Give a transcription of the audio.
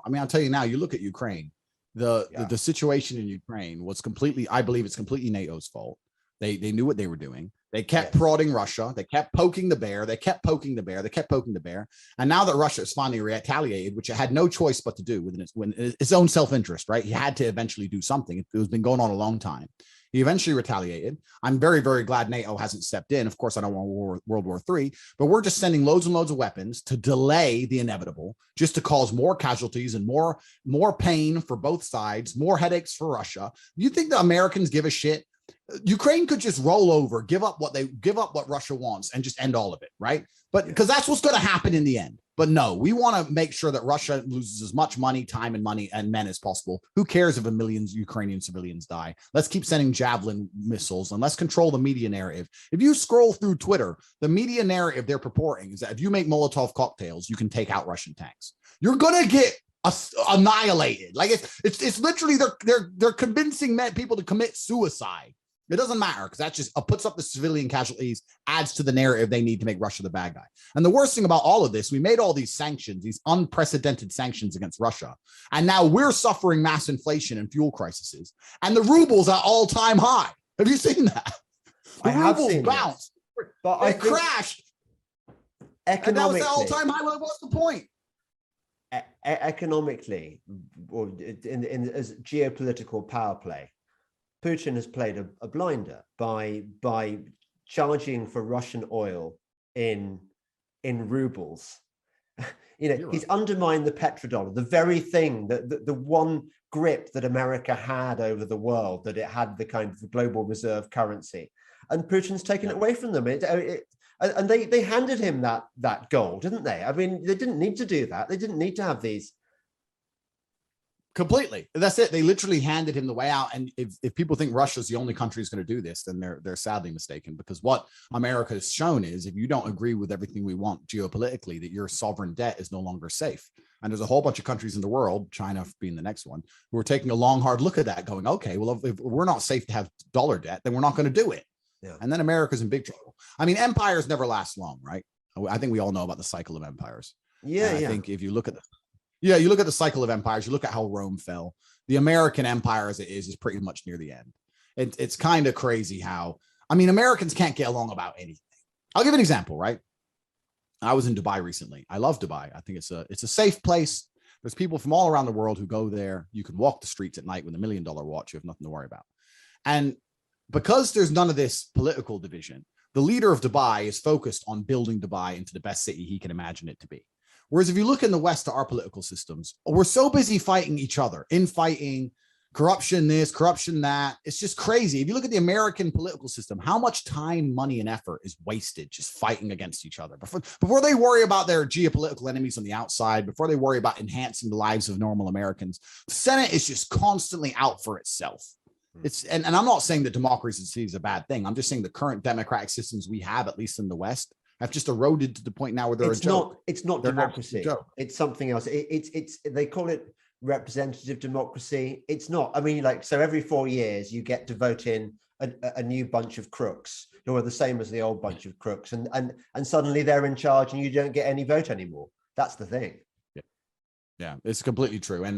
I mean, I'll tell you now, you look at Ukraine, the situation in Ukraine was completely, I believe it's completely NATO's fault. They knew what they were doing. They kept prodding Russia. They kept poking the bear. They kept poking the bear. They kept poking the bear. And now that Russia has finally retaliated, which it had no choice but to do within its own self-interest, right? He had to eventually do something. It was been going on a long time. He eventually retaliated. I'm very, very glad NATO hasn't stepped in. Of course, I don't want World War III, but we're just sending loads and loads of weapons to delay the inevitable, just to cause more casualties and more pain for both sides, more headaches for Russia. You think the Americans give a shit? Ukraine could just roll over, give up what Russia wants and just end all of it, right? But because that's what's going to happen in the end. But no, we want to make sure that Russia loses as much money, time, and money and men as possible. Who cares if a million Ukrainian civilians die? Let's keep sending Javelin missiles and let's control the media narrative. If you scroll through Twitter, the media narrative they're purporting is that if you make Molotov cocktails, you can take out Russian tanks. You're going to get annihilated. Like it's literally they're convincing people to commit suicide. It doesn't matter because that just puts up the civilian casualties, adds to the narrative they need to make Russia the bad guy. And the worst thing about all of this, we made all these sanctions, these unprecedented sanctions against Russia. And now we're suffering mass inflation and fuel crises. And the ruble's at all-time high. Have you seen that? The ruble's bounced. But it crashed. Economically. And that was at all-time high. Well, what's the point? Economically, or as geopolitical power play, Putin has played a blinder by charging for Russian oil in rubles. He's undermined the petrodollar, the very thing that the one grip that America had over the world, that it had the kind of global reserve currency, and Putin's taken it away from them. And they handed him that gold, didn't they? I mean, they didn't need to do that. They didn't need to have these. Completely. That's it. They literally handed him the way out. And if people think Russia's the only country who's going to do this, then they're sadly mistaken, because what America has shown is if you don't agree with everything we want geopolitically, that your sovereign debt is no longer safe. And there's a whole bunch of countries in the world, China being the next one, who are taking a long, hard look at that going, okay, well, if we're not safe to have dollar debt, then we're not going to do it. Yeah. And then America's in big trouble. I mean, empires never last long, right? I think we all know about the cycle of empires. I think if you look at you look at the cycle of empires, you look at how Rome fell. The American empire as it is pretty much near the end. It's kind of crazy how, I mean, Americans can't get along about anything. I'll give an example, right? I was in Dubai recently. I love Dubai. I think it's a safe place. There's people from all around the world who go there. You can walk the streets at night with $1 million watch. You have nothing to worry about. And because there's none of this political division, the leader of Dubai is focused on building Dubai into the best city he can imagine it to be. Whereas if you look in the West to our political systems, we're so busy fighting each other, infighting, corruption this, corruption that. It's just crazy. If you look at the American political system, how much time, money, and effort is wasted just fighting against each other before they worry about their geopolitical enemies on the outside, before they worry about enhancing the lives of normal Americans. The Senate is just constantly out for itself. And I'm not saying that democracy is a bad thing. I'm just saying the current democratic systems we have, at least in the West, have just eroded to the point now where they're a joke. It's not democracy. It's something else. It's they call it representative democracy. It's not. I mean, so every 4 years you get to vote in a new bunch of crooks who are the same as the old bunch of crooks, and suddenly they're in charge and you don't get any vote anymore. That's the thing. Yeah, it's completely true. And